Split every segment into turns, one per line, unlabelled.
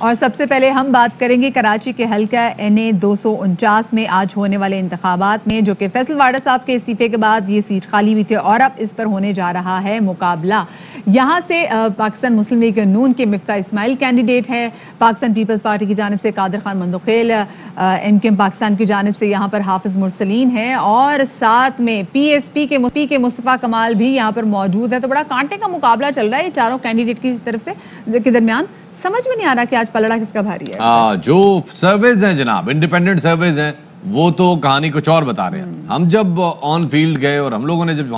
और सबसे पहले हम बात करेंगे कराची के हल्का NA 249 में आज होने वाले इंतखाबात में, जो कि फैसल वाडा साहब के इस्तीफे के बाद ये सीट खाली हुई थी और अब इस पर होने जा रहा है मुकाबला। यहाँ से पाकिस्तान मुस्लिम लीग नून के मिफ्ता इस्माइल कैंडिडेट है, पाकिस्तान पीपल्स पार्टी की जानिब से कादिर खान मंदोखेल, MKM पाकिस्तान की जानिब से यहाँ पर हाफिज मुरसलीन है और साथ में PSP के मुस्तफ़ा कमाल भी यहाँ पर मौजूद है। तो बड़ा कांटे का मुकाबला चल रहा है ये चारों कैंडिडेट की तरफ से के दरमियान। समझ में नहीं आ रहा कि आज पलड़ा किसका भारी है। जो
सर्वेज हैं जनाब, इंडिपेंडेंट सर्वेज हैं, वो तो कहानी कुछ और बता रहे हैं। हम जब ऑन फील्ड गए और हम लोगों ने जब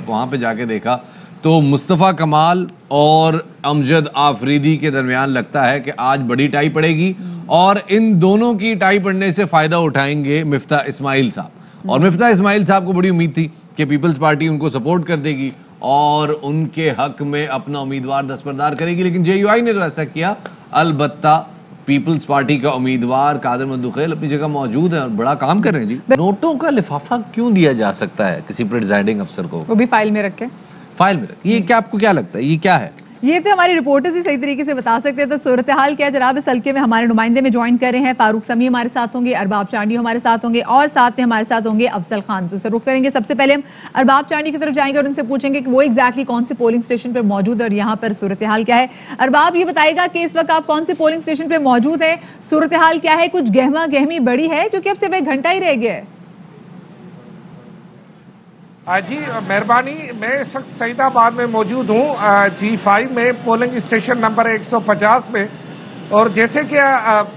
वहां पे जाके देखा तो मुस्तफ़ा कमाल और अमजद आफरीदी के दरमियान लगता है कि आज बड़ी टाई पड़ेगी और इन दोनों की टाई पड़ने से फायदा उठाएंगे मिफ्ता इस्माइल साहब। और मिफ्ता इस्माइल साहब को बड़ी उम्मीद थी कि पीपल्स पार्टी उनको सपोर्ट कर देगी और उनके हक में अपना उम्मीदवार दस्तबरदार करेगी, लेकिन JUI ने तो ऐसा किया। अलबत्ता पीपल्स पार्टी का उम्मीदवार कादिर मंदोखेल अपनी जगह मौजूद है और बड़ा काम कर रहे हैं जी।
नोटों का लिफाफा क्यों दिया जा सकता है किसी प्रिजाइडिंग अफसर को?
वो भी फाइल में रखे,
फाइल में रखे। ये क्या, आपको क्या लगता है ये क्या है?
ये तो हमारी रिपोर्टर्स ही सही तरीके से बता सकते हैं। तो सूरत हाल क्या जनाब, इस हल्के में हमारे नुमाइंदे में ज्वाइन कर रहे हैं। फारूक समी हमारे साथ होंगे, अरबाब चांडी हमारे साथ होंगे और साथ में हमारे साथ होंगे अफजल खान। तो रुख करेंगे, सबसे पहले हम अरबाब चांडी की तरफ जाएंगे और उनसे पूछेंगे कि वो एग्जैक्टली कौन से पोलिंग स्टेशन पर मौजूद है और यहाँ पर सूरत हाल क्या है। अरबाब, ये बताएगा कि इस वक्त आप कौन से पोलिंग स्टेशन पर मौजूद है, सूरत हाल क्या है, कुछ गहमा गहमी बड़ी है क्योंकि अब सिर्फ 1 घंटा ही रह गया है।
जी मेहरबानी, मैं इस वक्त सईदाबाद में मौजूद हूँ, G5 में पोलिंग स्टेशन नंबर 150 में। और जैसे कि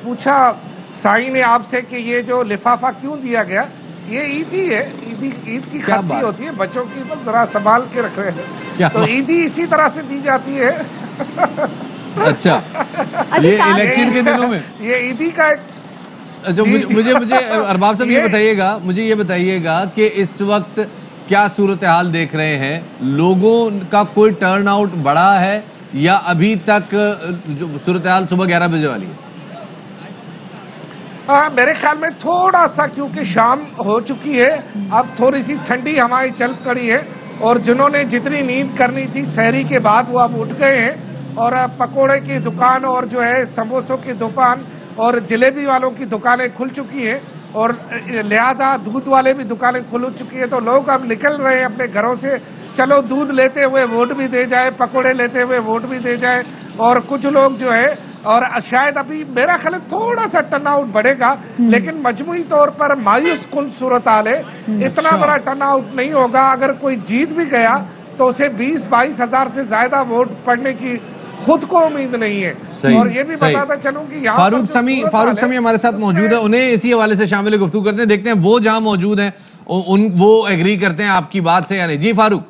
पूछा साई ने आपसे कि ये जो लिफाफा क्यों दिया गया, ये ईद ही है, ईद की खर्ची होती है बच्चों की, बस जरा संभाल के रख रहे हैं तो ईद ही इसी तरह से दी जाती है।
अच्छा, ये इलेक्शन के दिनों में
ये ईदी का एक
अच्छा, मुझे अरबाब साहब मुझे ये बताइएगा कि इस वक्त क्या सूरत हाल देख रहे हैं? लोगों का कोई टर्न आउट बढ़ा है या अभी तक जो सूरत हाल सुबह 11 बजे वाली है?
मेरे ख्याल में थोड़ा सा, क्योंकि शाम हो चुकी है, अब थोड़ी सी ठंडी हवाएं चल पड़ी है और जिन्होंने जितनी नींद करनी थी सहरी के बाद वो अब उठ गए हैं और पकोड़े की दुकान और जो है समोसों की दुकान और जलेबी वालों की दुकानें खुल चुकी हैं और लिहाजा दूध वाले भी दुकानें खुल चुकी है। तो लोग अब निकल रहे हैं अपने घरों से, चलो दूध लेते हुए वोट भी दे जाए, पकोड़े लेते हुए वोट भी दे जाए। और कुछ लोग जो है, और शायद अभी मेरा ख्याल थोड़ा सा टर्नआउट बढ़ेगा, लेकिन मजमूई तौर पर मायूस कुन सूरत हाल है। इतना बड़ा टर्नआउट नहीं होगा। अगर कोई जीत भी गया तो उसे 20-22 हजार से ज्यादा वोट पड़ने की खुद को उम्मीद नहीं है। और ये भी बताता चलूं कि यहाँ
फारूक समी हमारे साथ मौजूद है, उन्हें इसी हवाले से शामिल गुफ्तगू करते हैं, देखते हैं वो जहां मौजूद हैं वो एग्री करते हैं आपकी बात से या नहीं। जी फारूक।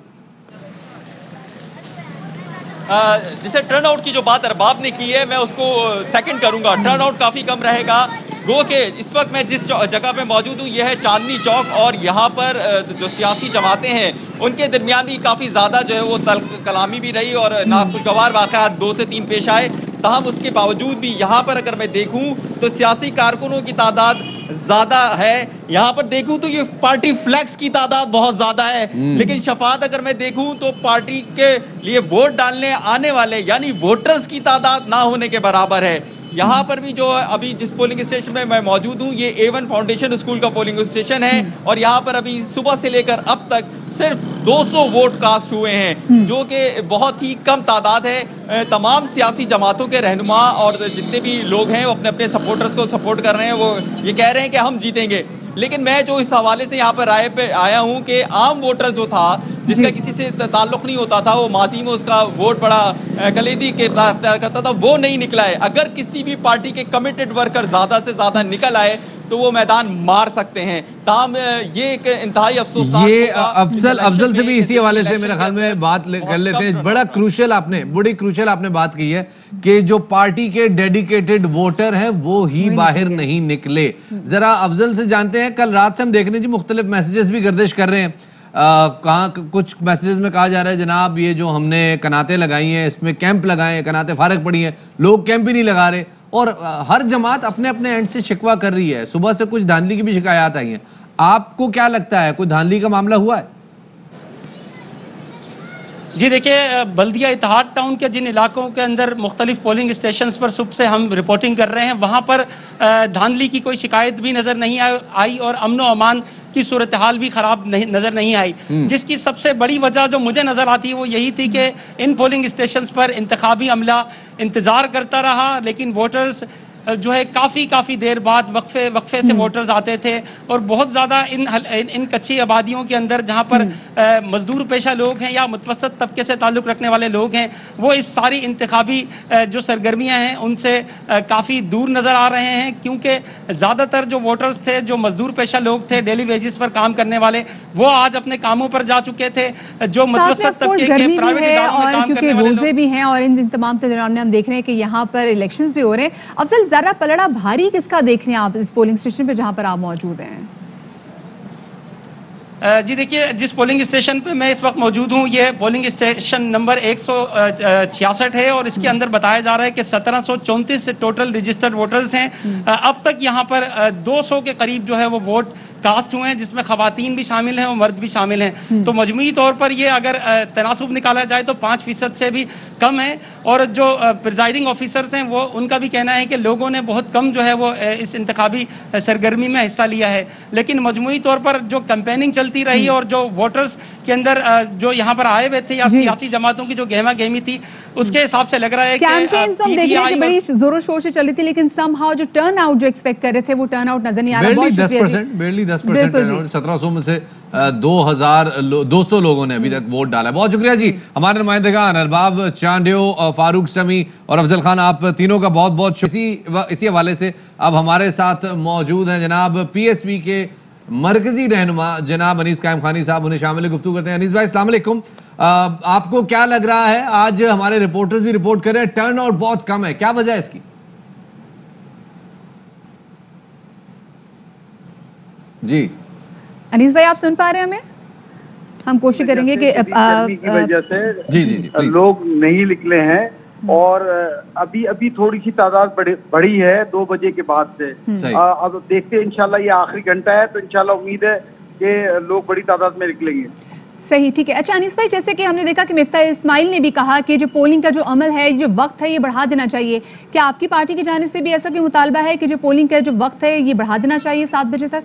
जिसे टर्न आउट की जो बात अरबाब ने की है, मैं उसको सेकंड करूंगा। टर्न आउट काफी कम रहेगा। गो के इस वक्त मैं जिस जगह पे मौजूद हूँ यह है चांदनी चौक और यहाँ पर जो सियासी जमातें हैं उनके दरमियान भी काफ़ी ज़्यादा जो है वो कलामी भी रही और नाखुशगवार वाक़यात 2 से 3 पेश आए। ताहम उसके बावजूद भी यहाँ पर अगर मैं देखूँ तो सियासी कारकुनों की तादाद ज़्यादा है। यहाँ पर देखूँ तो ये पार्टी फ्लैक्स की तादाद बहुत ज़्यादा है, लेकिन शफात अगर मैं देखूँ तो पार्टी के लिए वोट डालने आने वाले यानी वोटर्स की तादाद ना होने के बराबर है। यहाँ पर भी जो अभी जिस पोलिंग स्टेशन में मैं मौजूद हूँ ये A1 फाउंडेशन स्कूल का पोलिंग स्टेशन है और यहाँ पर अभी सुबह से लेकर अब तक सिर्फ 200 वोट कास्ट हुए हैं, जो कि बहुत ही कम तादाद है। तमाम सियासी जमातों के रहनुमा और जितने भी लोग हैं वो अपने अपने सपोर्टर्स को सपोर्ट कर रहे हैं, वो ये कह रहे हैं कि हम जीतेंगे। लेकिन मैं जो इस हवाले से यहाँ पर राय पे आया हूँ कि आम वोटर जो था जिसका किसी से ताल्लुक नहीं होता था, वो माजी में उसका वोट बड़ा कलीदी किरदार अख्तियार करता था, वो नहीं निकला है। अगर किसी भी पार्टी के कमिटेड वर्कर ज़्यादा से ज़्यादा निकल आए तो वो मैदान मार सकते हैं। ताम ये एक इंतहाई अफसोसनाक,
ये अफजल से भी इसी हवाले से मेरे ख्याल में बात कर लेते हैं। बड़ी क्रूशल आपने बात की है कि जो पार्टी के डेडिकेटेड वोटर हैं वो ही बाहर नहीं निकले। जरा अफजल से जानते हैं, कल रात से हम देख रहे हैं जी मुख्तलिफ मैसेजेस भी गर्दिश कर रहे हैं। कुछ मैसेजेस में कहा जा रहा है जनाब ये जो हमने कनातें लगाई हैं इसमें कैंप लगाए हैं, कनातें फारग पड़ी हैं, लोग कैंप भी नहीं लगा रहे और हर जमात अपने अपने एंड से शिकवा कर रही है। सुबह से कुछ धांधली की भी शिकायत आई हैं। आपको क्या लगता है, कोई धांधली का मामला हुआ है?
जी देखिए, बल्दिया इत्तेहाद टाउन के जिन इलाकों के अंदर मुख्तलिफ पोलिंग स्टेशंस पर सुबह से हम रिपोर्टिंग कर रहे हैं, वहाँ पर धांधली की कोई शिकायत भी नज़र नहीं आई और अमन व अमान की सूरत हाल भी ख़राब नज़र नहीं आई। जिसकी सबसे बड़ी वजह जो मुझे नज़र आती है वो यही थी कि इन पोलिंग स्टेशंस पर इंतखाबी अमला इंतज़ार करता रहा, लेकिन वोटर्स जो है काफ़ी देर बाद वक्फे से वोटर्स आते थे और बहुत ज़्यादा इन कच्ची आबादियों के अंदर जहाँ पर मजदूर पेशा लोग हैं या मुतवसत तबके से ताल्लुक़ रखने वाले लोग हैं, वो इस सारी इंतखाबी जो सरगर्मियाँ हैं उनसे काफ़ी दूर नज़र आ रहे हैं, क्योंकि ज़्यादातर जो वोटर्स थे, जो मजदूर पेशा लोग थे, डेली वेजिस पर काम करने वाले, वो आज अपने कामों पर जा चुके थे। जो मुतवसत तबके के प्राइवेट इदारों में काम करने वाले
रोजे भी हैं और इन तमाम दौरान में हम देख रहे हैं कि यहाँ पर इलेक्शंस भी हो रहे हैं। अफजल, जरा पलड़ा भारी किसका देख रहे हैं आप इस पोलिंग स्टेशन पे जहां पर आप मौजूद हैं?
जी देखिए, जिस पोलिंग स्टेशन पे मैं इस वक्त मौजूद हूँ, ये पोलिंग स्टेशन नंबर 166 है और इसके अंदर बताया जा रहा है कि 1734 टोटल रजिस्टर्ड वोटर्स हैं। अब तक यहाँ पर 200 के करीब जो है वो वोट कास्ट हुए हैं, जिसमें खवातीन भी शामिल हैं और मर्द भी शामिल हैं। तो मजमूई तौर पर ये अगर तनासुब निकाला जाए तो 5% से भी कम है। और जो प्रिजाइडिंग ऑफिसर्स हैं वो उनका भी कहना है कि लोगों ने बहुत कम जो है वो इस इंतखाबी सरगर्मी में हिस्सा लिया है। लेकिन मजमूई तौर पर जो कैंपेनिंग चलती रही और जो वोटर्स के अंदर जो यहाँ पर आए हुए थे या सियासी जमातों की जो गहमा गहमी थी, उसके हिसाब से लग रहा है कि
कैंपेन हम देख रहे हैं कि बड़ी जोरों शोर से चल रही थी, लेकिन समहाउ जो टर्न आउट जो एक्सपेक्ट कर रहे थे वो टर्न आउट नजर नहीं आ रहा।
बेरली 10% 1700 में से 200 लोगों ने अभी तक वोट डाला है। बहुत शुक्रिया जी हमारे नुमाइंदगान अरबाब चांडियो, फारूक शमी और अफजल खान, आप तीनों का बहुत बहुत इसी हवाले से अब हमारे साथ मौजूद हैं जनाब पीएसपी के मरकजी रहनुमा जनाब अनीस कायम खानी साहब, उन्हें शामिल गुफ्तगू करते हैं। अनीस भाई अस्सलाम वालेकुम, आपको क्या लग रहा है, आज हमारे रिपोर्टर्स भी रिपोर्ट कर रहे हैं टर्न आउट बहुत कम है, क्या वजह है इसकी? जी
अनीस भाई, आप सुन पा रहे हैं हमें? हम कोशिश करेंगे कि
की वजह से
जी
लोग नहीं निकले हैं और अभी थोड़ी सी तादाद बढ़ी है 2 बजे के बाद से। अब देखते हैं, इंशाल्लाह ये आखिरी घंटा है तो इंशाल्लाह उम्मीद है कि लोग बड़ी तादाद में निकलेंगे।
सही, ठीक है। अच्छा अनीस भाई, जैसे कि हमने देखा कि मिफ्ता इस्माइल ने भी कहा कि जो पोलिंग का जो अमल है, जो वक्त है, ये बढ़ा देना चाहिए। क्या आपकी पार्टी की जानिब से भी ऐसा कोई मुतालबा है कि जो पोलिंग का जो वक्त है ये बढ़ा देना चाहिए 7 बजे तक?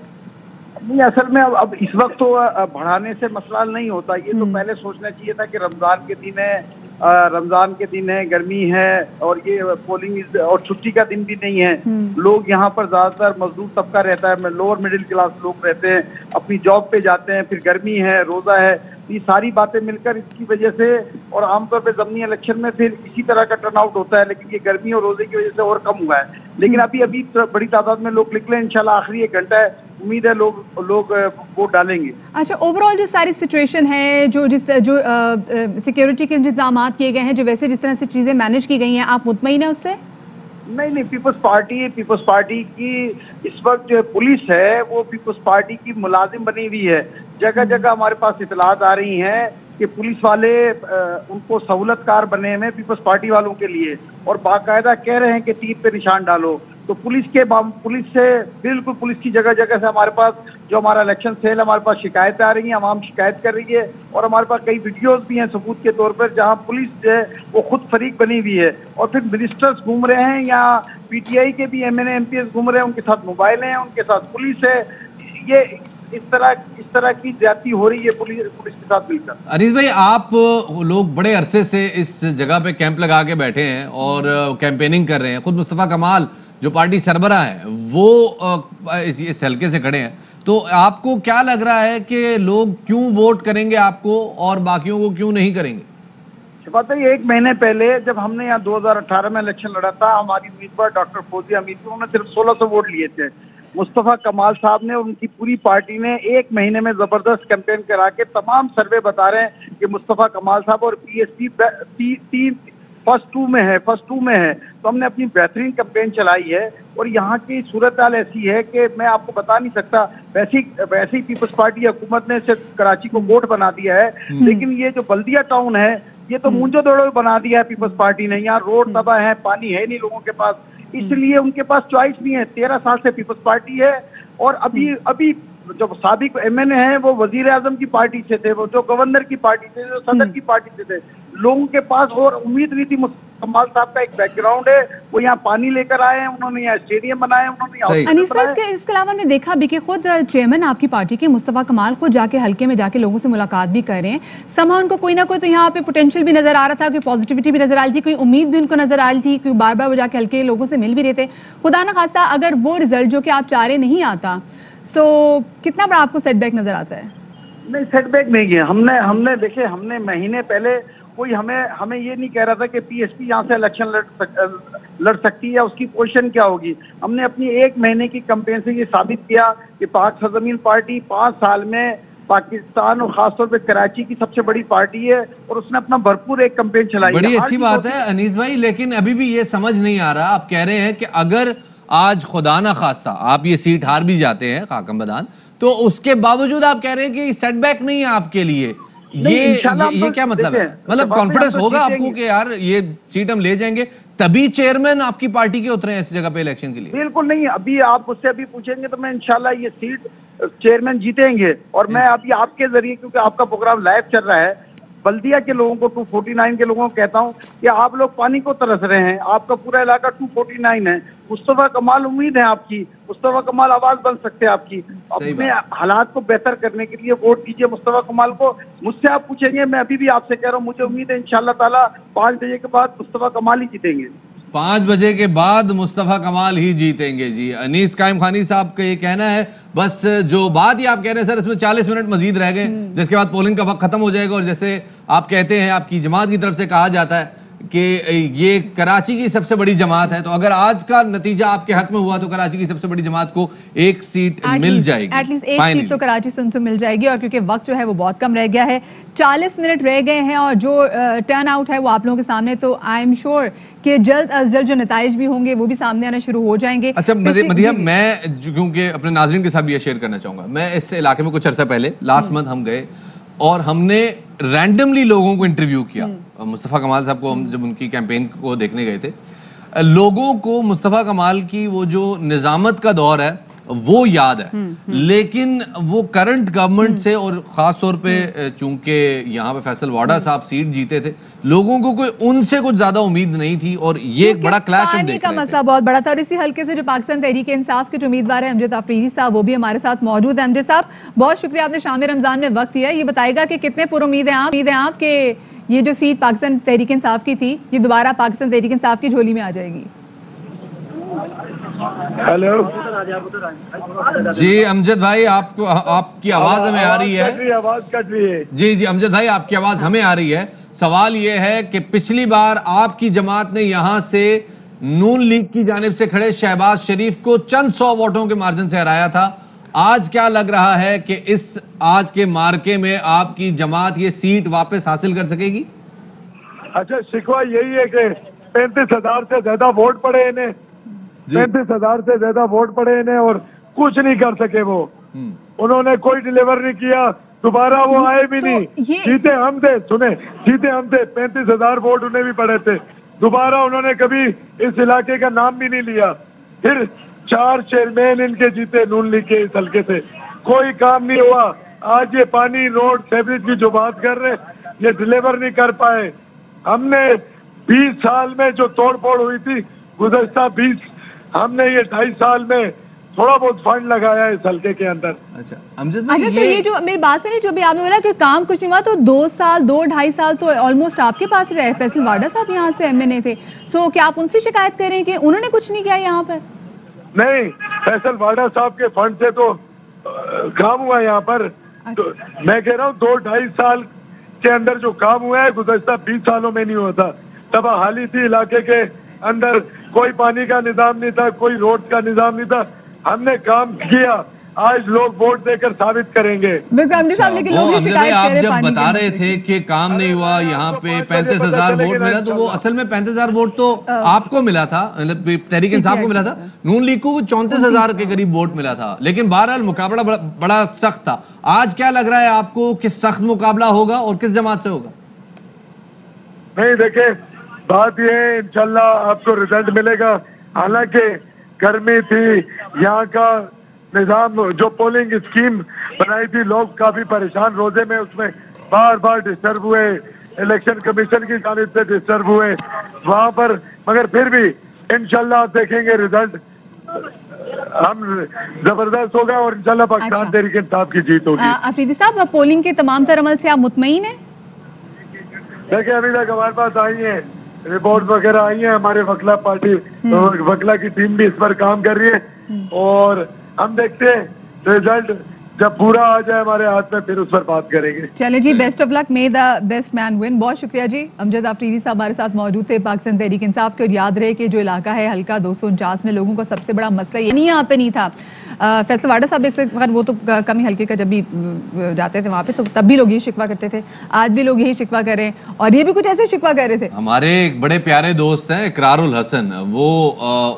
नहीं, असल में अब इस वक्त तो बढ़ाने से मसला नहीं होता, ये तो पहले सोचना चाहिए था कि रमजान के दिन है, गर्मी है और ये पोलिंग और छुट्टी का दिन भी नहीं है। लोग यहाँ पर ज्यादातर मजदूर तबका रहता है, लोअर मिडिल क्लास लोग रहते हैं, अपनी जॉब पे जाते हैं, फिर गर्मी है, रोजा है, ये सारी बातें मिलकर इसकी वजह से, और आमतौर पे ज़मीनी इलेक्शन में फिर इसी तरह का टर्नआउट होता है, लेकिन ये गर्मी और रोजे की वजह से और कम हुआ है। लेकिन अभी बड़ी तादाद में लोग निकले, इंशाल्लाह आखिरी 1 घंटा है, उम्मीद है लोग वोट डालेंगे।
अच्छा, ओवरऑल जो सारी सिचुएशन है, जो सिक्योरिटी के इंतजाम किए गए हैं, जो वैसे जिस तरह से चीजें मैनेज की गई हैं, आप मुतमईन है उससे?
नहीं, पीपल्स पार्टी की इस वक्त जो पुलिस है वो पीपल्स पार्टी की मुलाजिम बनी हुई है। जगह जगह हमारे पास इतलात आ रही हैं कि पुलिस वाले उनको सहूलतकार बने हुए पीपल्स पार्टी वालों के लिए, और बाकायदा कह रहे हैं कि तीर पे निशान डालो। तो पुलिस की जगह जगह से हमारे पास जो हमारा इलेक्शन सेल, हमारे पास शिकायतें आ रही हैं, आवाम शिकायत कर रही है, और हमारे पास कई वीडियोस भी हैं सबूत के तौर पर, जहां पुलिस जो है वो खुद फरीक बनी हुई है, और फिर मिनिस्टर्स घूम रहे हैं या पीटीआई के भी एमएनए एमपीएस घूम रहे हैं, उनके साथ मोबाइल हैं, उनके साथ पुलिस है। ये इस तरह की ज्यादती हो रही है पुलिस के साथ मिलकर।
अनीस भाई, आप लोग बड़े अरसे से इस जगह पे कैंप लगा के बैठे हैं और कैंपेनिंग कर रहे हैं, खुद मुस्तफ़ा कमाल जो पार्टी सरबराह है वो इस हल्के से खड़े हैं, तो आपको क्या लग रहा है कि लोग क्यों वोट करेंगे आपको और बाकियों को क्यों नहीं करेंगे?
बात है, 1 महीने पहले जब हमने यहाँ 2018 में इलेक्शन लड़ा था, हमारी उम्मीदवार डॉक्टर फौजिया हमीद, उन्होंने सिर्फ 1600 वोट लिए थे। मुस्तफ़ा कमाल साहब ने और उनकी पूरी पार्टी ने 1 महीने में जबरदस्त कैंपेन करा के तमाम सर्वे बता रहे हैं कि मुस्तफ़ा कमाल साहब और पीएसपी फर्स्ट टू में है। तो हमने अपनी बेहतरीन कैंपेन चलाई है, और यहाँ की सूरत हाल ऐसी है कि मैं आपको बता नहीं सकता। वैसे ही पीपल्स पार्टी हुकूमत ने सिर्फ कराची को गोट बना दिया है, लेकिन ये जो बल्दिया टाउन है ये तो मूंजो दौड़ो बना दिया है पीपल्स पार्टी ने। यहाँ रोड तबाह है, पानी है नहीं लोगों के पास, इसलिए उनके पास चॉइस नहीं है। 13 साल से पीपल्स पार्टी है, और अभी जो साबिक एमएनए हैं वो वजीर आजम की पार्टी से थे, वो जो गवर्नर की पार्टी से, जो सदर की पार्टी से थे। लोगों के पास और उम्मीद नहीं थी। मुस्तफा कमाल साहब का एक बैकग्राउंड है, वो यहाँ पानी लेकर आए हैं, उन्होंने यहाँ स्टेडियम बनाए, उन्होंने
अनीस भाई, इसके अलावा हमने देखा भी कि खुद चेयरमैन आपकी पार्टी के मुस्तफा कमाल खुद जाके हल्के में जाके लोगों से मुलाकात भी कर रहे हैं। समा उनको कोई ना कोई तो यहाँ पे पोटेंशियल भी नजर आ रहा था, कोई पॉजिटिविटी भी नजर आ रही थी, कोई उम्मीद भी उनको नजर आ रही थी, कोई बार बार वो जाके हल्के लोगों से मिल भी रहे थे। खुदा ना खास्ता अगर वो रिजल्ट जो कि आप चाह रहे नहीं आता, सो कितना बड़ा आपको सेटबैक नजर आता है?
नहीं, सेटबैक नहीं है। हमने देखिए, हमने महीने पहले कोई हमें ये नहीं कह रहा था कि पीएसपी यहाँ से इलेक्शन लड़ सकती है, उसकी पोजीशन क्या होगी। हमने अपनी 1 महीने की कैंपेन से ये साबित किया कि पाक सरजमीन पार्टी 5 साल में पाकिस्तान और खासतौर पे कराची की सबसे बड़ी पार्टी है और उसने अपना भरपूर एक कैंपेन चलाई।
बड़ी अच्छी बात है अनीस भाई, लेकिन अभी भी ये समझ नहीं आ रहा। आप कह रहे हैं कि अगर आज खुदा ना खास्ता आप ये सीट हार भी जाते हैं खाकम बदान, तो उसके बावजूद आप कह रहे हैं कि सेटबैक नहीं है आपके लिए। ये क्या मतलब है? मतलब कॉन्फिडेंस होगा आपको कि यार ये सीट हम ले जाएंगे, तभी चेयरमैन आपकी पार्टी के उतरे हैं इस जगह पे इलेक्शन के लिए?
बिल्कुल नहीं। अभी आप मुझसे अभी पूछेंगे तो मैं इंशाल्लाह ये सीट चेयरमैन जीतेंगे। और मैं अभी आपके जरिए, क्योंकि आपका प्रोग्राम लाइव चल रहा है, बल्दिया के लोगों को, 249 के लोगों को कहता हूं कि आप लोग पानी को तरस रहे हैं। आपका पूरा इलाका 249 है। मुस्तफा कमाल उम्मीद है आपकी, मुस्तफा कमाल आवाज बन सकते हैं आपकी। अपने हालात को बेहतर करने के लिए वोट दीजिए मुस्तफा कमाल को। मुझसे आप पूछेंगे, मैं अभी भी आपसे कह रहा हूँ, मुझे उम्मीद है इंशाल्लाह ताला 5 बजे के बाद मुस्तफा कमाल ही जीतेंगे।
5 बजे के बाद मुस्तफा कमाल ही जीतेंगे जी। अनीस कायम खानी साहब का ये कहना है। बस जो बात ही आप कह रहे हैं सर, इसमें 40 मिनट मजीद रह गए, जिसके बाद पोलिंग का वक्त खत्म हो जाएगा। और जैसे आप कहते हैं, आपकी जमात की तरफ से कहा जाता है कि ये कराची की सबसे बड़ी जमात है, तो अगर आज का नतीजा आपके हक में हुआ तो कराची की सबसे बड़ी जमात को एक सीट मिल जाएगी,
एटलीस्ट एक सीट तो कराची से उनसे मिल जाएगी। और क्योंकि वक्त जो है वो बहुत कम रह गया है, 40 मिनट रह गए हैं और जो टर्न आउट है वो आप लोगों के सामने, तो आई एम श्योर कि जल्द अज जल्द जो नताइज भी होंगे वो भी सामने आना शुरू हो जाएंगे।
अच्छा मदिया, मैं क्योंकि अपने नाजरीन के साथ भी ये शेयर करना चाहूंगा, मैं इस इलाके में कुछ अर्सा पहले लास्ट मंथ हम गए और हमने रैंडमली लोगों को इंटरव्यू किया। मुस्तफा कमाल साहब को हम जब उनकी कैंपेन को देखने गए थे, लोगों को मुस्तफा कमाल की वो जो निजामत का दौर है वो याद है, लेकिन वो करंट गवर्नमेंट से, और खास तौर पे चूंकि यहाँ पे फैसल वाडा साहब सीट जीते थे, लोगों को कोई उनसे कुछ ज्यादा उम्मीद नहीं थी। और ये एक बड़ा क्लैश हम देख रहे थे।
मसला बहुत बड़ा था। और इसी हल्के से जो पाकिस्तान तहरीक इंसाफ के जो उम्मीदवार है अमजद अफरीदी साहब, वो भी हमारे साथ मौजूद है। अमजद साहब, बहुत शुक्रिया, आपने शाम रमजान में वक्त दिया। ये बताएगा कि कितने पुरुम्मीद हैं आप कि ये जो सीट पाकिस्तान तहरीक इंसाफ की थी, ये दोबारा पाकिस्तान तहरीक इंसाफ की झोली में आ जाएगी?
हेलो
जी अमजद भाई, आपको आपकी आवाज हमें आ रही है।
आवाज कट रही है।
जी जी अमजद भाई, आपकी आवाज हमें आ रही है। सवाल यह है कि पिछली बार आपकी जमात ने यहां से नून लीग की जानिब से खड़े शहबाज शरीफ को चंद 100 वोटों के मार्जिन से हराया था। आज क्या लग रहा है कि इस आज के मार्के में आपकी जमात ये सीट वापस हासिल कर सकेगी?
अच्छा, शिकवा यही है कि 35,000 से ज्यादा वोट पड़े इन्हें, 35,000 से ज्यादा वोट पड़े इन्हें और कुछ नहीं कर सके। वो उन्होंने कोई डिलीवर नहीं किया, दोबारा वो आए भी नहीं। जीते हम थे, सुने, जीते हम थे, 35,000 वोट उन्हें भी पड़े थे। दोबारा उन्होंने कभी इस इलाके का नाम भी नहीं लिया। फिर 4 चेयरमैन इनके जीते नून लीग के इस हल्के से, कोई काम नहीं हुआ। आज ये पानी, रोड, सेवरेज की जो बात कर रहे, ये डिलीवर नहीं कर पाए। हमने 20 साल में जो तोड़ फोड़ हुई थी, गुज़श्ता 20, हमने ये 2.5 साल में थोड़ा बहुत फंड लगाया है इस हल्के के अंदर।
अच्छा अमजद,
तो ये जो मेरी बात से नहीं, जो भी आपने बोला कि काम कुछ नहीं हुआ, तो 2-2.5 साल तो ऑलमोस्ट आपके पास रहे। फैसल वाडा साहब यहाँ से एमएनए थे, सो क्या आप उनसे शिकायत करें कि उन्होंने कुछ नहीं किया यहाँ पर?
नहीं, फैसल वाडा साहब के फंड से तो काम हुआ यहाँ पर। तो मैं कह रहा हूँ 2-2.5 साल के अंदर जो काम हुआ है, गुज़श्ता 20 सालों में नहीं हुआ था। तबाहाली थी इलाके के अंदर, कोई पानी का निजाम नहीं था, कोई रोड का निजाम नहीं था। हमने काम किया, आज लोग वोट देकर साबित करेंगे।
आप जब बता रहे थे कि काम नहीं हुआ, यहाँ पे 35,000 वोट मिला, तो वो असल में 35,000 वोट तो आपको मिला था, मतलब तहरीक इंसाफ को मिला था। नून लीग को 34,000 के करीब वोट मिला था, लेकिन बहरहाल मुकाबला बड़ा सख्त था। आज क्या लग रहा है आपको कि सख्त मुकाबला होगा और किस जमात से होगा?
नहीं, देखे, बात ये है, इंशाल्लाह आपको रिजल्ट मिलेगा। हालांकि गर्मी थी, यहाँ का निजाम जो पोलिंग स्कीम बनाई थी, लोग काफी परेशान रोजे में उसमें बार बार डिस्टर्ब हुए, इलेक्शन कमीशन की जानिब से डिस्टर्ब हुए वहां पर, मगर फिर भी इंशाल्लाह आप देखेंगे रिजल्ट हम जबरदस्त होगा और इंशाल्लाह पाकिस्तान तहरीक इंसाफ की जीत होगी।
अफरीदी साहब, पोलिंग के तमाम तर अमल से आप मुतमईन हैं?
देखिए अभी तक हमारे पास आई है रिपोर्ट वगैरह आई है, हमारे वकला पार्टी वकला की टीम भी इस पर काम कर रही है और हम देखते हैं रिजल्ट जब पूरा आ जाए हमारे हाथ में फिर उस पर बात करेंगे।
चले जी, best of luck, may the best man win. बहुत शुक्रिया जी। अमजद आफरीदी साहब हमारे साथ मौजूद थे पाकिस्तान तहरीक इंसाफ के। और याद रहे कि जो इलाका है हल्का 249 में लोगों का सबसे बड़ा मसला ये नहीं यहाँ पे नहीं था। फैसल वाडा साहब एक वो तो कमी हल्के का जब भी जाते थे वहाँ पे तो तब भी लोग यही शिकवा करते थे, आज भी लोग यही शिकवा कर रहे हैं और ये भी कुछ ऐसे शिकवा कर रहे थे।
हमारे एक बड़े प्यारे दोस्त हैं इकरारुल हसन, वो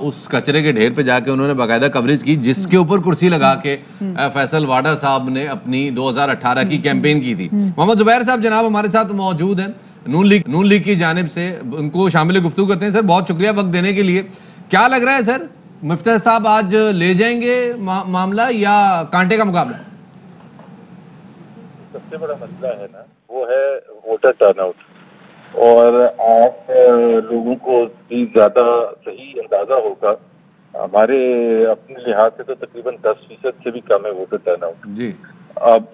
उस कचरे के ढेर पे जाके उन्होंने बाकायदा कवरेज की जिसके ऊपर कुर्सी लगा के फैसल वाडा साहब ने अपनी 2018 की कैंपेन की थी। मोहम्मद जुबैर साहब जनाब हमारे साथ मौजूद हैं नून लीग की जानिब से, उनको शामिल गुफ्तगू करते हैं। सर बहुत शुक्रिया वक्त देने के लिए। क्या लग रहा है सर, मुफ्ती साहब आज ले जाएंगे मामला या कांटे का मुकाबला?
सबसे बड़ा मसला है ना वो है वोटर टर्नआउट और आप लोगों को भी ज्यादा सही अंदाजा होगा। हमारे अपने लिहाज से तो तकरीबन 10% से भी कम है वोटर टर्नआउट जी। अब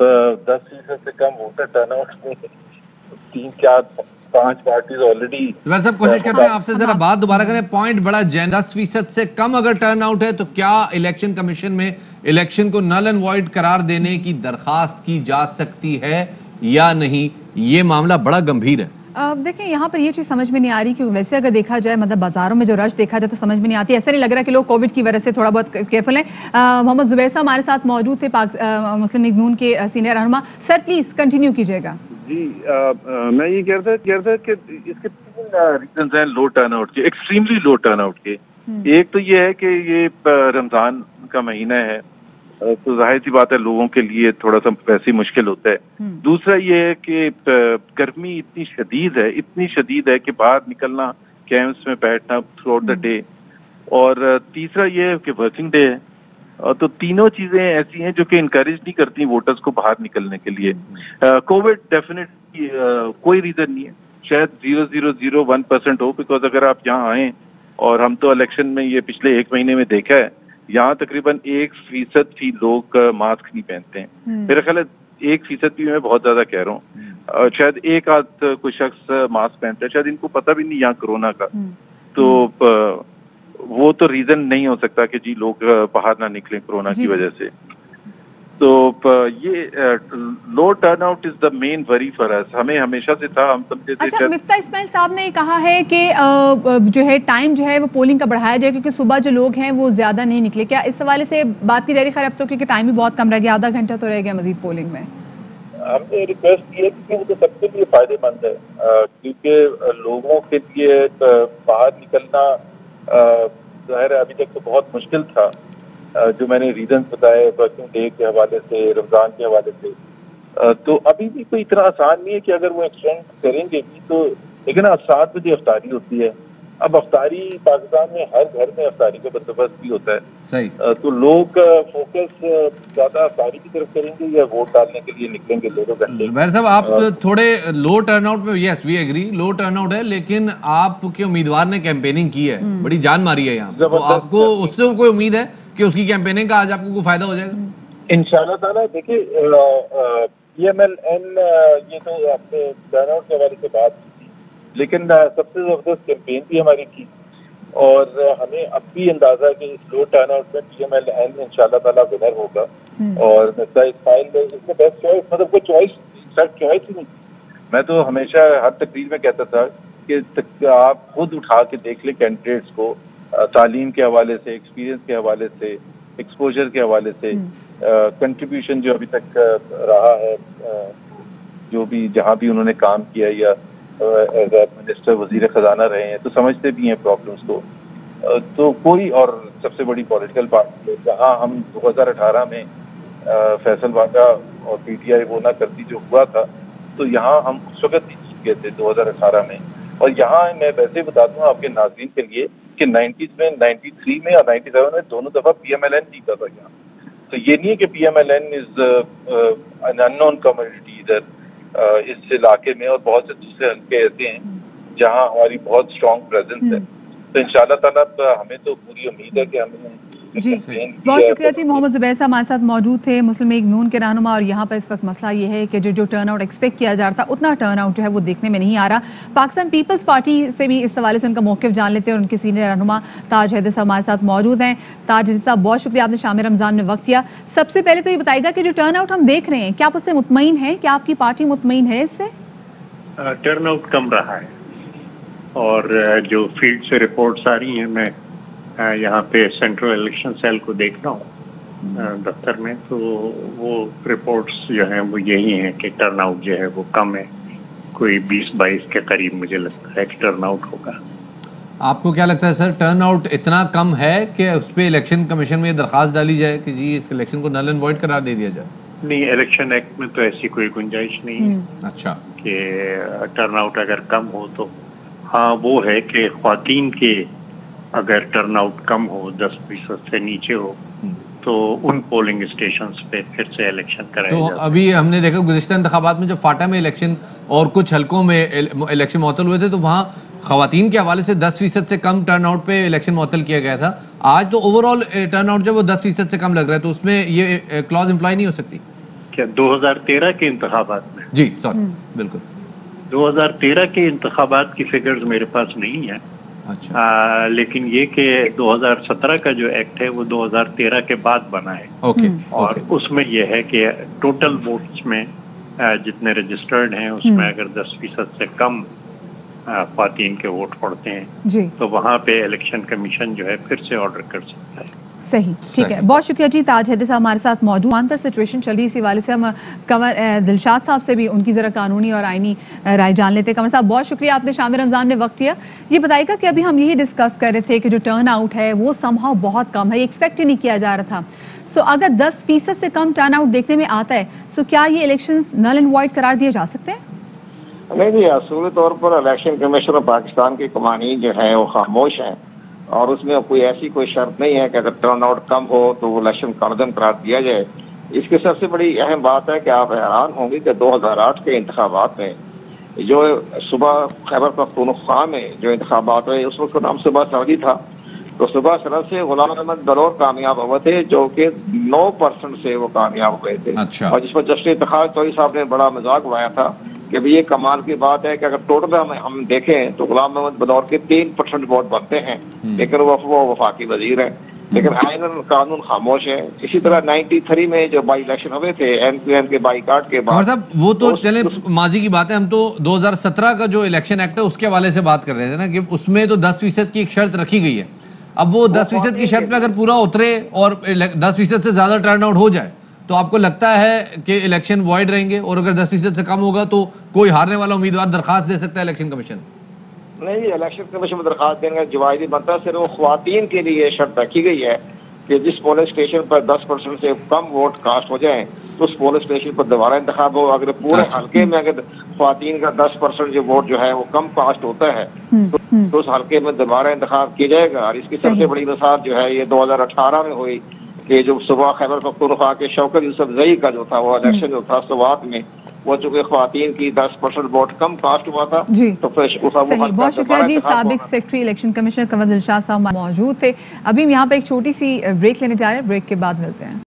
10% से कम वोटर टर्नआउट में 3-4-5 पार्टीज ऑलरेडी।
सब कोशिश करते हैं आपसे जरा बात दोबारा करें, पॉइंट बड़ा जैन 10% से कम अगर टर्नआउट है तो क्या इलेक्शन कमीशन में इलेक्शन को नल एंड वॉइड करार देने की दरखास्त की जा सकती है या नहीं? ये मामला बड़ा गंभीर है।
देखें यहाँ पर ये चीज़ समझ में नहीं आ रही कि वैसे अगर देखा जाए मतलब बाजारों में जो रश देखा जाए तो समझ में नहीं आती। ऐसा नहीं लग रहा कि लोग कोविड की वजह से थोड़ा बहुत केयरफुल हैं। मोहम्मद जुबैर साहब हमारे साथ मौजूद थे मुस्लिम लीग नून के सीनियर रहनुमा। सर प्लीज कंटिन्यू कीजिएगा।
जी मैं ये कह रहा था कि इसके 3 रीजंस हैं लो टर्नआउट के, एक्सट्रीमली लो टर्नआउट के। एक तो ये है कि ये रमजान का महीना है तो जाहिर सी बात है लोगों के लिए थोड़ा सा वैसे ही मुश्किल होता है। दूसरा ये है कि गर्मी इतनी शदीद है कि बाहर निकलना, कैंप्स में बैठना थ्रू आउट द डे, और तीसरा ये है कि वर्किंग डे है। तो तीनों चीजें ऐसी हैं जो कि इनकरेज नहीं करती वोटर्स को बाहर निकलने के लिए। कोविड डेफिनेटली कोई रीजन नहीं है, शायद 0.001% हो, बिकॉज अगर आप यहाँ आए और हम तो इलेक्शन में ये पिछले 1 महीने में देखा है, यहाँ तकरीबन 1% भी लोग मास्क नहीं पहनते हैं। मेरा ख्याल है 1% भी मैं बहुत ज्यादा कह रहा हूँ, शायद एक आध कोई शख्स मास्क पहनता है, शायद इनको पता भी नहीं यहाँ कोरोना का। तो वो तो रीजन नहीं हो सकता कि जी लोग बाहर ना निकलें कोरोना की वजह से। तो ये low turnout is the main worry for us. हमें हमेशा से था, हम समझते थे।
अच्छा, मिफ्ता इस्माइल साहब ने कहा है कि जो है टाइम जो है वो पोलिंग का बढ़ाया जाए क्योंकि सुबह जो लोग हैं वो ज्यादा नहीं निकले। क्या इस हवाले से बात की जा रही? खैर अब तो क्योंकि टाइम भी बहुत कम रह गया, आधा घंटा तो रह गया मजीद पोलिंग में।
हमने रिक्वेस्ट की है क्योंकि वो तो सबके लिए फायदेमंद है, क्योंकि लोगों के लिए बाहर निकलना जाहिर है अभी तक तो बहुत मुश्किल था। जो मैंने रीजन बताए वर्किंग डे के हवाले से, रमजान के हवाले से, तो अभी भी कोई इतना आसान नहीं है कि अगर वो एक्सटेंड करेंगे भी तो। लेकिन 7 बजे अफ्तारी होती है। अब अफ्तारी पाकिस्तान में हर घर में अफ्तारी का बंदोबस्त भी होता है।
सही।
तो लोग फोकस ज्यादा अफ्तारी की तरफ करेंगे या वोट डालने के लिए निकलेंगे 2-2 घंटे?
जुबैर साहब आप थोड़े लो टर्नआउट में, yes we agree low turnout है, लेकिन आपके उम्मीदवार ने कैंपेनिंग की है, बड़ी जान मारी है यहाँ, तो आपको उससे कोई उम्मीद है कि उसकी कैंपेनिंग का आज आपको कोई फायदा हो जाएगा?
इंशाल्लाह ताला। देखिए PMLN ये तो आपने टर्नआउट के हवाले से बात की थी, लेकिन सबसे जबरदस्त कैंपेन भी हमारी थी और हमें अब भी अंदाजा है कि इस लो टर्नआउट में PMLN इंशाल्लाह ताला विनर होगा। और मिफ्ता इस्माइल इसमें बेस्ट चॉइस, मतलब कोई चॉइस ही नहीं। मैं तो हमेशा हर तकरीर में कहता था कि आप खुद उठा के देख लें कैंडिडेट्स को, तालीम के हवाले से, एक्सपीरियंस के हवाले से, एक्सपोजर के हवाले से, कंट्रीब्यूशन जो अभी तक रहा है, जो भी जहाँ भी उन्होंने काम किया या एज ए मिनिस्टर वजीर खजाना रहे हैं, तो समझते भी हैं प्रॉब्लम्स को। तो कोई और सबसे बड़ी पॉलिटिकल पार्टी है जहाँ हम 2018 में फैसल वादा और PTI वो ना करती जो हुआ था, तो यहाँ हम उस वक्त ही जीत गए थे 2018 में। और यहाँ मैं वैसे बता दूँ आपके नाज़रीन के लिए कि 90s में, 93 में और 97 में दोनों दफा PMLN जीता था यहाँ। तो ये नहीं है कि PMLN is an unknown community इधर इस इलाके में, और बहुत से दूसरे हल्के ऐसे हैं जहां हमारी बहुत स्ट्रॉन्ग प्रेजेंस है। तो इंशाल्लाह ताला हमें तो पूरी उम्मीद है कि हमें
जी बहुत शुक्रिया जी। मोहम्मद ज़ुबैर साहब हमारे साथ मौजूद थे, मुस्लिम लीग नून के रहनुमा। और यहाँ पर इस वक्त मसला ये है कि जो टर्नआउट एक्सपेक्ट किया जा रहा था उतना टर्नआउट जो है वो देखने में नहीं आ रहा। पाकिस्तान पीपल्स पार्टी से भी इस हवाले से उनका मौक़िफ़ जान लेते हैं और उनके सीनियर रहनुमा ताज हैदर साहब हमारे साथ मौजूद हैं। ताज हैदर साहब बहुत शुक्रिया, आपने शाम रमज़ान में वक्त दिया। सबसे पहले तो ये बताइएगा कि जो टर्नआउट हम देख रहे हैं क्या आप उससे मुतमईन हैं, क्या आपकी पार्टी मुतमईन है इससे?
टर्नआउट कम रहा है और जो फील्ड से रिपोर्ट्स आ रही हैं, मैं यहाँ पे सेंट्रल इलेक्शन सेल को देख रहा हूँ दफ्तर में, तो वो रिपोर्ट्स जो हैं वो यही हैं कि टर्नआउट जो है वो कम है, कोई 20-22 के करीब मुझे लगता है कि टर्नआउट होगा।
आपको क्या लगता है सर, टर्नआउट इतना कम है कि उस पर इलेक्शन कमीशन में दरख्वास्त डाली जाए कि जी इस इलेक्शन को नल एंड वॉइड करार दे दिया जाए?
नहीं, इलेक्शन एक्ट में तो ऐसी कोई गुंजाइश नहीं है
अच्छा
कि टर्नआउट अगर कम हो तो। हाँ वो है कि ख्वातीन के अगर टर्नआउट कम हो, 10% से नीचे हो, तो उन पोलिंग स्टेशंस पे फिर से इलेक्शन कराया
तो
जाए।
अभी हमने देखा गुज़िश्ता इंतखाबात में जब फाटा में इलेक्शन और कुछ हलकों में इलेक्शन मुअत्तल हुए थे तो वहाँ ख़वातीन के हवाले से 10% से कम टर्नआउट पे इलेक्शन मुअत्तल किया गया था। आज तो ओवरऑल टर्नआउट जब वो 10% से कम लग रहा है तो उसमें ये क्लॉज इम्प्लॉय नहीं हो सकती
क्या 2013 के इंतखाबात में?
जी सॉरी बिल्कुल
2013 के इंतखाबात की फिगर्स मेरे पास नहीं है।
अच्छा
लेकिन ये कि 2017 का जो एक्ट है वो 2013 के बाद बना है।
ओके
और उसमें यह है कि टोटल वोट्स में जितने रजिस्टर्ड हैं उसमें अगर 10% से कम ख्वातीन के वोट पड़ते हैं
जी
तो वहाँ पे इलेक्शन कमीशन जो है फिर से ऑर्डर कर सकता है।
सही, ठीक है, बहुत शुक्रिया जी। ताज हैदर साहब हमारे साथ मौजूद। अंतर सिचुएशन चल रही है, इसी वाले से हम कंवर दिलशाद साहब से भी उनकी ज़रा कानूनी और आइनी राय जान लेते हैं। कंवर साहब बहुत शुक्रिया, आपने शाम रमज़ान में वक्त दिया। ये बताइएगा कि अभी हम यही डिस्कस कर रहे थे कि जो टर्न आउट है वो समहाउ बहुत कम है, एक्सपेक्ट ही नहीं किया जा रहा था। सो अगर 10% से कम टर्न आउट देखने में आता है सो क्या ये इलेक्शन नल एंड वॉइड करार दिए जा सकते हैं?
नहीं जी, असूली तौर पर इलेक्शन कमीशन पाकिस्तान के कवानीन जो है वो खामोश हैं और उसमें कोई ऐसी कोई शर्त नहीं है कि अगर टर्न आउट कम हो तो वो इलेक्शन कानून करार दिया जाए। इसकी सबसे बड़ी अहम बात है कि आप हैरान होंगे कि 2008 के इंतखाबात में जो सुबह खैबर पख्तूनख्वा में जो इंतखाबात हुए उस वक्त नाम सुबह सरहदी था, तो सुबह सरहद से गुलाम अहमद बलोर कामयाब हुए थे जो कि 9% से वो कामयाब हुए थे।
अच्छा।
और जिस पर जस्टिस इफ्तिखार चौधरी साहब ने बड़ा मजाक उड़ाया था कि भाई ये कमाल की बात है कि अगर टोटल हम देखें तो गुलाम मोहम्मद बदौर के 3% वोट बनते हैं, लेकिन वो वफाकी वजीर है, लेकिन आईन कानून खामोश है। इसी तरह 93 में जो बाई इलेक्शन हुए थे MQM के बाईकाट के बाद,
साहब वो तो चले माजी की बात है, हम तो 2017 का जो इलेक्शन एक्ट है उसके हवाले से बात कर रहे थे ना कि उसमें तो 10% की एक शर्त रखी गई है। अब वो 10% की शर्त पे अगर पूरा उतरे और 10% से ज्यादा टर्न आउट हो जाए तो आपको लगता है कि इलेक्शन वॉइड रहेंगे? और अगर 10% से कम होगा तो कोई हारने वाला उम्मीदवार दरखास्त दे सकता है इलेक्शन कमीशन?
नहीं, इलेक्शन कमीशन में दरखास्त देने का जवाब बनता है। सिर्फ वो ख्वातीन के लिए शर्त रखी गई है कि जिस पोलिंग स्टेशन पर 10% से कम वोट कास्ट हो जाए तो उस पोलिंग स्टेशन पर दोबारा इंतखाब हो। अगर पूरे हल्के में अगर ख्वातीन का 10% जो वोट जो है वो कम कास्ट होता है तो उस हल्के में दोबारा इंतखाब किया जाएगा। और इसकी सबसे बड़ी मिसाल जो है ये 2018 में हुई कि जो सुबह खैबर पख्तूनख्वा के शौकत यूसुफजई का जो था वो इलेक्शन जो था सुवात में वो चूंकि ख्वातीन की 10% वोट कम कास्ट हुआ था
जी।
तो फिर
बहुत शुक्रिया जी। साबिक secretary election commissioner Kanwar Dilshad साहब मौजूद थे। अभी हम यहाँ पे एक छोटी सी ब्रेक लेने जा रहे हैं, ब्रेक के बाद मिलते हैं।